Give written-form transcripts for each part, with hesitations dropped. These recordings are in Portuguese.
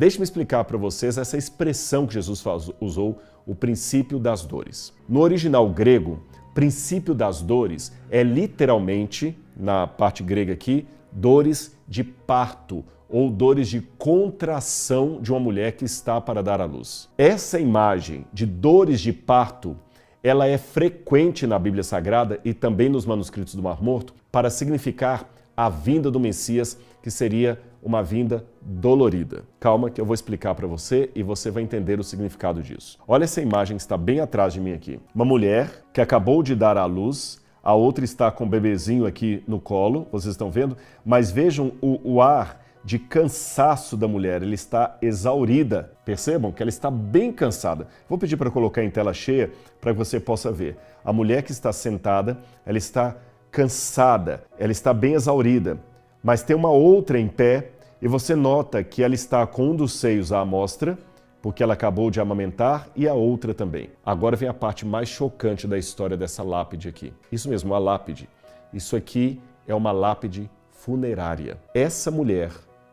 Deixe-me explicar para vocês essa expressão que Jesus usou, o princípio das dores. No original grego, princípio das dores é literalmente, na parte grega aqui, dores de parto ou dores de contração de uma mulher que está para dar à luz. Essa imagem de dores de parto, ela é frequente na Bíblia Sagrada e também nos manuscritos do Mar Morto para significar a vinda do Messias, que seria uma vinda dolorida. Calma que eu vou explicar para você e você vai entender o significado disso. Olha essa imagem que está bem atrás de mim aqui. Uma mulher que acabou de dar à luz, a outra está com o bebezinho aqui no colo, vocês estão vendo? Mas vejam o ar de cansaço da mulher, ela está exaurida. Percebam que ela está bem cansada. Vou pedir para colocar em tela cheia para que você possa ver. A mulher que está sentada, ela está cansada, ela está bem exaurida. Mas tem uma outra em pé e você nota que ela está com um dos seios à amostra, porque ela acabou de amamentar, e a outra também. Agora vem a parte mais chocante da história dessa lápide aqui. Isso mesmo, uma lápide. Isso aqui é uma lápide funerária. Essa mulher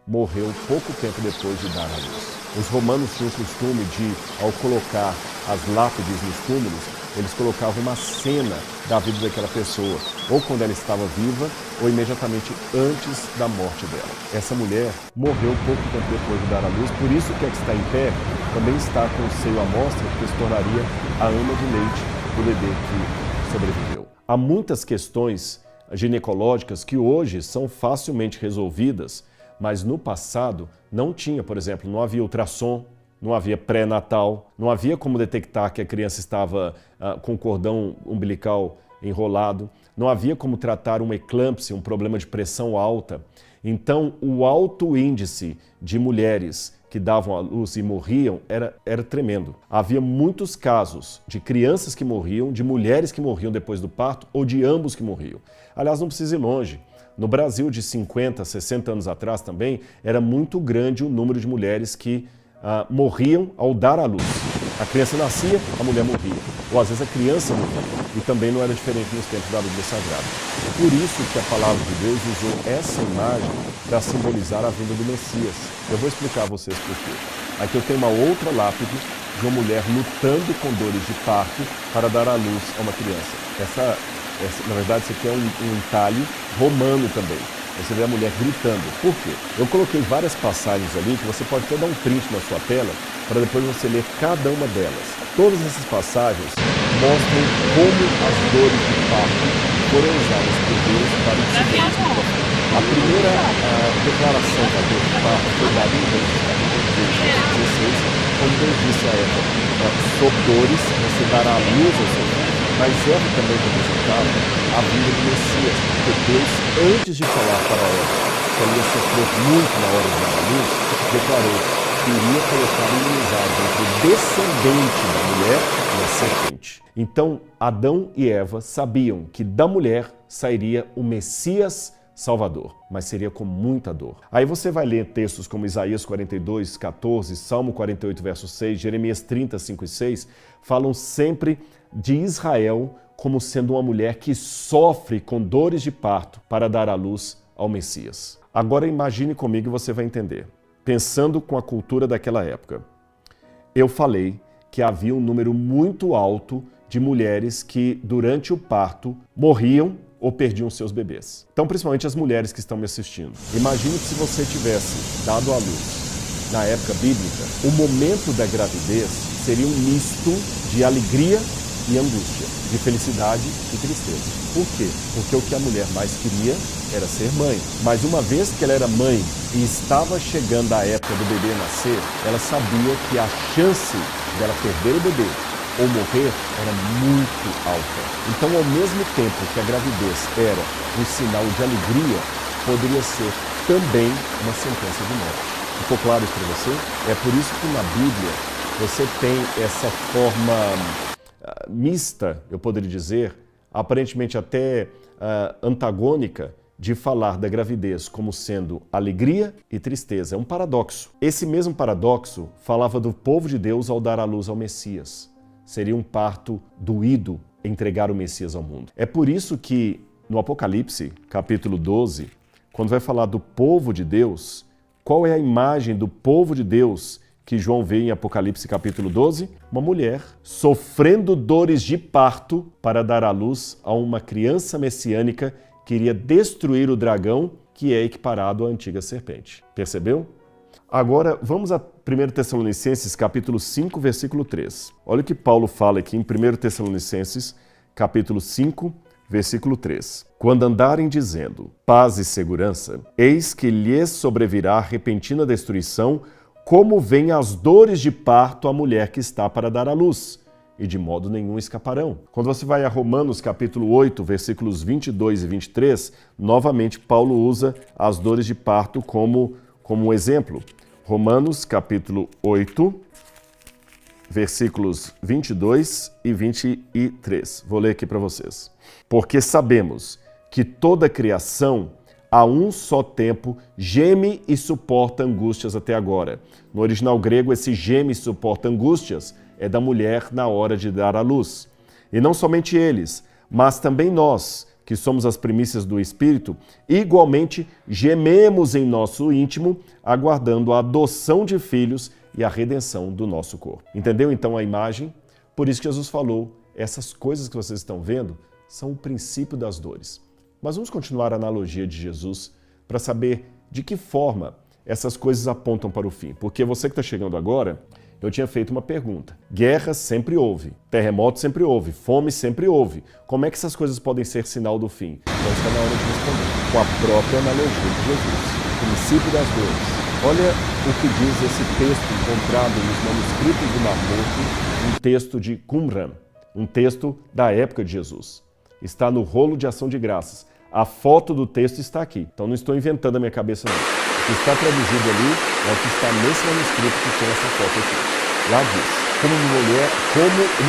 morreu pouco tempo depois de dar à luz. Os romanos tinham o costume de, ao colocar as lápides nos túmulos, eles colocavam uma cena da vida daquela pessoa, ou quando ela estava viva, ou imediatamente antes da morte dela. Essa mulher morreu pouco tempo depois de dar à luz, por isso que a que está em pé também está com o seio à mostra, porque se tornaria a ama de leite do bebê que sobreviveu. Há muitas questões ginecológicas que hoje são facilmente resolvidas, mas no passado não tinha, por exemplo, não havia ultrassom, não havia pré-natal, não havia como detectar que a criança estava com o cordão umbilical enrolado, não havia como tratar uma eclâmpsia, um problema de pressão alta. Então, o alto índice de mulheres que davam à luz e morriam era tremendo. Havia muitos casos de crianças que morriam, de mulheres que morriam depois do parto ou de ambos que morriam. Aliás, não precisa ir longe. No Brasil, de 50, 60 anos atrás também, era muito grande o número de mulheres que morriam ao dar à luz. A criança nascia, a mulher morria. Ou às vezes a criança morria. E também não era diferente nos tempos da Bíblia Sagrada. Por isso que a palavra de Deus usou essa imagem para simbolizar a vinda do Messias. Eu vou explicar a vocês por quê. Aqui eu tenho uma outra lápide de uma mulher lutando com dores de parto para dar à luz a uma criança. Na verdade, isso aqui é um entalhe romano também. Você vê a mulher gritando. Por quê? Eu coloquei várias passagens ali que você pode até dar um print na sua tela para depois você ler cada uma delas. Todas essas passagens mostram como as dores de parto foram usadas por Deus para o seguinte. A primeira declaração da dor de parto foi dada em Gênesis capítulo 16, quando Deus disse a Eva, sob dores você dará à luz ao seu filho. Mas Eva também representava a vinda do Messias, porque Deus, antes de falar para Eva que ela ia sofrer muito na hora de dar à luz, declarou que iria colocar inimizade entre o descendente da mulher e a serpente. Então, Adão e Eva sabiam que da mulher sairia o Messias Salvador, mas seria com muita dor. Aí você vai ler textos como Isaías 42, 14, Salmo 48, verso 6, Jeremias 30, 5 e 6, falam sempre de Israel como sendo uma mulher que sofre com dores de parto para dar à luz ao Messias. Agora imagine comigo e você vai entender. Pensando com a cultura daquela época, eu falei que havia um número muito alto de mulheres que durante o parto morriam ou perdiam seus bebês. Então, principalmente as mulheres que estão me assistindo. Imagine que se você tivesse dado à luz na época bíblica, o momento da gravidez seria um misto de alegria e angústia, de felicidade e tristeza. Por quê? Porque o que a mulher mais queria era ser mãe. Mas uma vez que ela era mãe e estava chegando a época do bebê nascer, ela sabia que a chance dela perder o bebê ou morrer era muito alta. Então, ao mesmo tempo que a gravidez era um sinal de alegria, poderia ser também uma sentença de morte. Ficou claro isso para você? É por isso que na Bíblia você tem essa forma mista, eu poderia dizer, aparentemente até antagônica, de falar da gravidez como sendo alegria e tristeza. É um paradoxo. Esse mesmo paradoxo falava do povo de Deus ao dar à luz ao Messias. Seria um parto doído entregar o Messias ao mundo. É por isso que no Apocalipse, capítulo 12, quando vai falar do povo de Deus, Qual é a imagem do povo de Deus que João vê em Apocalipse capítulo 12? Uma mulher sofrendo dores de parto para dar à luz a uma criança messiânica que iria destruir o dragão, que é equiparado à antiga serpente. Percebeu? Agora, vamos a 1 Tessalonicenses capítulo 5, versículo 3. Olha o que Paulo fala aqui em 1 Tessalonicenses capítulo 5, versículo 3. Quando andarem dizendo paz e segurança, eis que lhes sobrevirá repentina destruição, como vêm as dores de parto à mulher que está para dar à luz, e de modo nenhum escaparão. Quando você vai a Romanos capítulo 8, versículos 22 e 23, novamente Paulo usa as dores de parto como um exemplo. Romanos capítulo 8, versículos 22 e 23. Vou ler aqui para vocês. Porque sabemos que toda a criação, a um só tempo, geme e suporta angústias até agora. No original grego, esse geme e suporta angústias é da mulher na hora de dar à luz. E não somente eles, mas também nós, que somos as primícias do Espírito, igualmente gememos em nosso íntimo, aguardando a adoção de filhos e a redenção do nosso corpo. Entendeu então a imagem? Por isso que Jesus falou, essas coisas que vocês estão vendo são o princípio das dores. Mas vamos continuar a analogia de Jesus para saber de que forma essas coisas apontam para o fim. Porque você que está chegando agora, eu tinha feito uma pergunta. Guerra sempre houve, terremoto sempre houve, fome sempre houve. Como é que essas coisas podem ser sinal do fim? Então está na hora de responder. Com a própria analogia de Jesus. O princípio das dores. Olha o que diz esse texto encontrado nos manuscritos do Mar Morto, um texto de Qumran, um texto da época de Jesus. Está no rolo de ação de graças. A foto do texto está aqui, então não estou inventando a minha cabeça não. O que está traduzido ali é o que está nesse manuscrito que tem essa foto aqui. Lá diz, como uma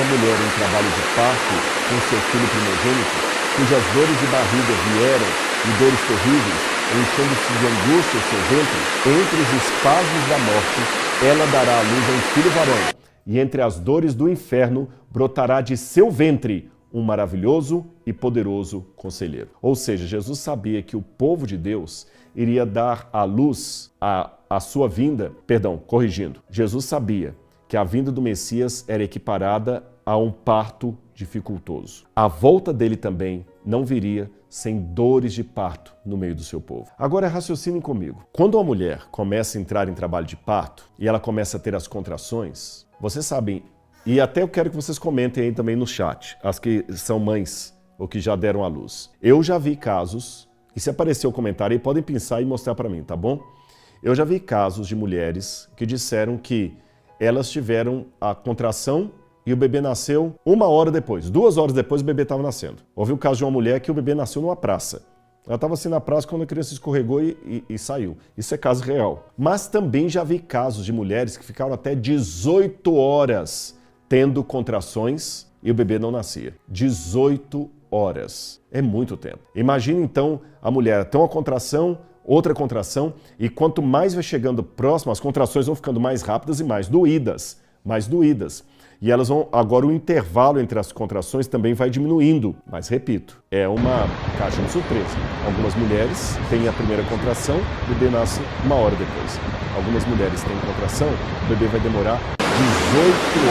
mulher em trabalho de parto com seu filho primogênito, cujas dores de barriga vieram e dores terríveis, enchendo-se de angústia o seu ventre, entre os espasmos da morte, ela dará à luz a um filho varão, e entre as dores do inferno brotará de seu ventre um maravilhoso e poderoso conselheiro. Ou seja, Jesus sabia que o povo de Deus iria dar à luz a sua vinda, Jesus sabia que a vinda do Messias era equiparada a um parto dificultoso. A volta dele também não viria sem dores de parto no meio do seu povo. Agora raciocinem comigo. Quando uma mulher começa a entrar em trabalho de parto e ela começa a ter as contrações, vocês sabem, e até eu quero que vocês comentem aí também no chat, as que são mães ou que já deram à luz. Eu já vi casos, e se aparecer o comentário aí, podem pensar e mostrar para mim, tá bom? Eu já vi casos de mulheres que disseram que elas tiveram a contração e o bebê nasceu 1 hora depois. 2 horas depois o bebê estava nascendo. Houve o caso de uma mulher que o bebê nasceu numa praça. Ela estava assim na praça quando a criança escorregou e saiu. Isso é caso real. Mas também já vi casos de mulheres que ficaram até 18 horas tendo contrações e o bebê não nascia. 18 horas. É muito tempo. Imagine então a mulher ter uma contração, outra contração, e quanto mais vai chegando próximo, as contrações vão ficando mais rápidas e mais doídas. E elas vão, agora o intervalo entre as contrações também vai diminuindo. Mas repito, é uma caixa de surpresa. Algumas mulheres têm a primeira contração, o bebê nasce 1 hora depois. Algumas mulheres têm contração, o bebê vai demorar 18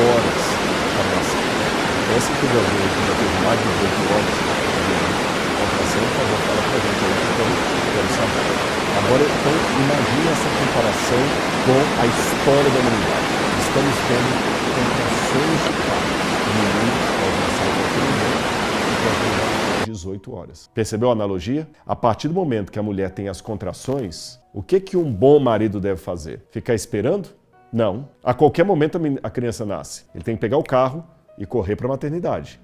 horas para nascer. Essa que já teve mais de 18 horas de contração, por favor, fala pra gente aí que eu quero saber. Agora, então, imagine essa comparação com a história da humanidade. Estamos tendo contrações de parto. O menino pode nascer a qualquer momento e pode demorar 18 horas. Percebeu a analogia? A partir do momento que a mulher tem as contrações, o que um bom marido deve fazer? Ficar esperando? Não. A qualquer momento a criança nasce. Ele tem que pegar o carro e correr para a maternidade.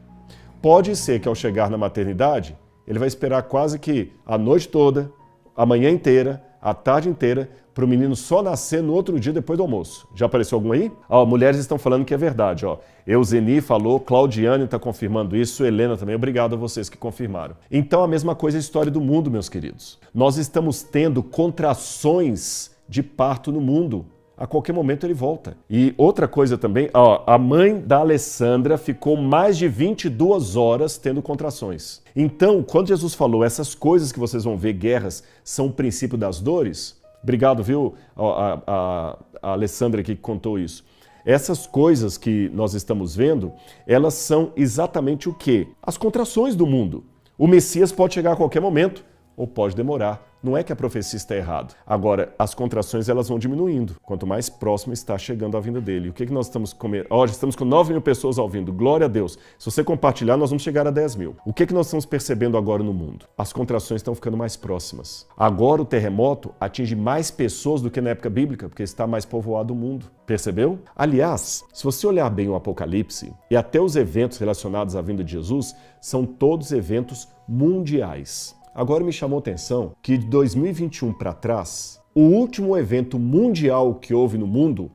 Pode ser que ao chegar na maternidade, ele vai esperar quase que a noite toda, a manhã inteira, a tarde inteira, para o menino só nascer no outro dia depois do almoço. Já apareceu algum aí? Mulheres estão falando que é verdade. Euzeni falou, Claudiane está confirmando isso, Helena também. Obrigado a vocês que confirmaram. Então a mesma coisa é a história do mundo, meus queridos. Nós estamos tendo contrações de parto no mundo. A qualquer momento ele volta. E outra coisa também, a mãe da Alessandra ficou mais de 22 horas tendo contrações. Então, quando Jesus falou essas coisas que vocês vão ver, guerras, são o princípio das dores, Obrigado, viu, a Alessandra aqui que contou isso. Essas coisas que nós estamos vendo, elas são exatamente o quê? As contrações do mundo. O Messias pode chegar a qualquer momento ou pode demorar. Não é que a profecia está errada. Agora, as contrações elas vão diminuindo, quanto mais próximo está chegando a vinda dele. O que nós estamos com? Já estamos com 9 mil pessoas ouvindo. Glória a Deus. Se você compartilhar, nós vamos chegar a 10 mil. O que nós estamos percebendo agora no mundo? As contrações estão ficando mais próximas. Agora o terremoto atinge mais pessoas do que na época bíblica, porque está mais povoado o mundo. Percebeu? Aliás, se você olhar bem o Apocalipse, e até os eventos relacionados à vinda de Jesus, são todos eventos mundiais. Agora me chamou a atenção que de 2021 para trás, o último evento mundial que houve no mundo,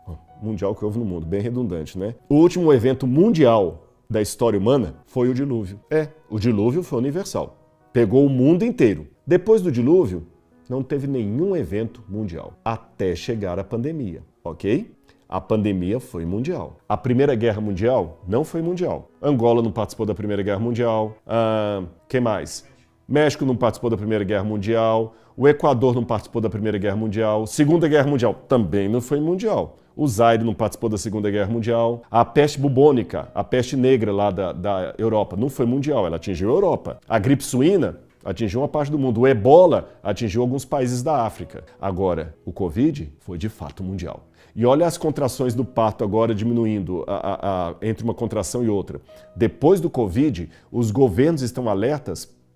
bem redundante, né? O último evento mundial da história humana foi o dilúvio. O dilúvio foi universal. Pegou o mundo inteiro. Depois do dilúvio, não teve nenhum evento mundial, até chegar a pandemia, ok? A pandemia foi mundial. A Primeira Guerra Mundial não foi mundial. Angola não participou da Primeira Guerra Mundial. Quem mais? México não participou da Primeira Guerra Mundial, o Equador não participou da Primeira Guerra Mundial, Segunda Guerra Mundial também não foi mundial. O Zaire não participou da Segunda Guerra Mundial. A peste bubônica, a peste negra lá da Europa, não foi mundial, ela atingiu a Europa. A gripe suína atingiu uma parte do mundo. O Ebola atingiu alguns países da África. Agora, o Covid foi de fato mundial. E olha as contrações do parto agora diminuindo entre uma contração e outra. Depois do Covid, os governos estão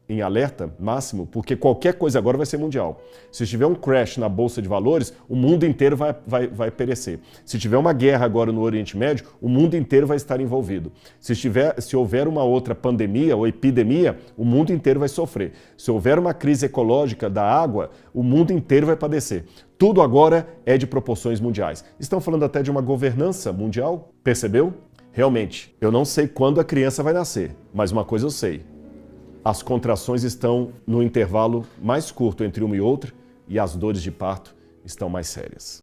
em alerta máximo, porque qualquer coisa agora vai ser mundial. Se tiver um crash na Bolsa de Valores, o mundo inteiro vai perecer. Se tiver uma guerra agora no Oriente Médio, o mundo inteiro vai estar envolvido. Se houver uma outra pandemia ou epidemia, o mundo inteiro vai sofrer. Se houver uma crise ecológica da água, o mundo inteiro vai padecer. Tudo agora é de proporções mundiais. Estão falando até de uma governança mundial? Percebeu? Realmente, eu não sei quando a criança vai nascer, mas uma coisa eu sei. As contrações estão no intervalo mais curto entre uma e outra e as dores de parto estão mais sérias.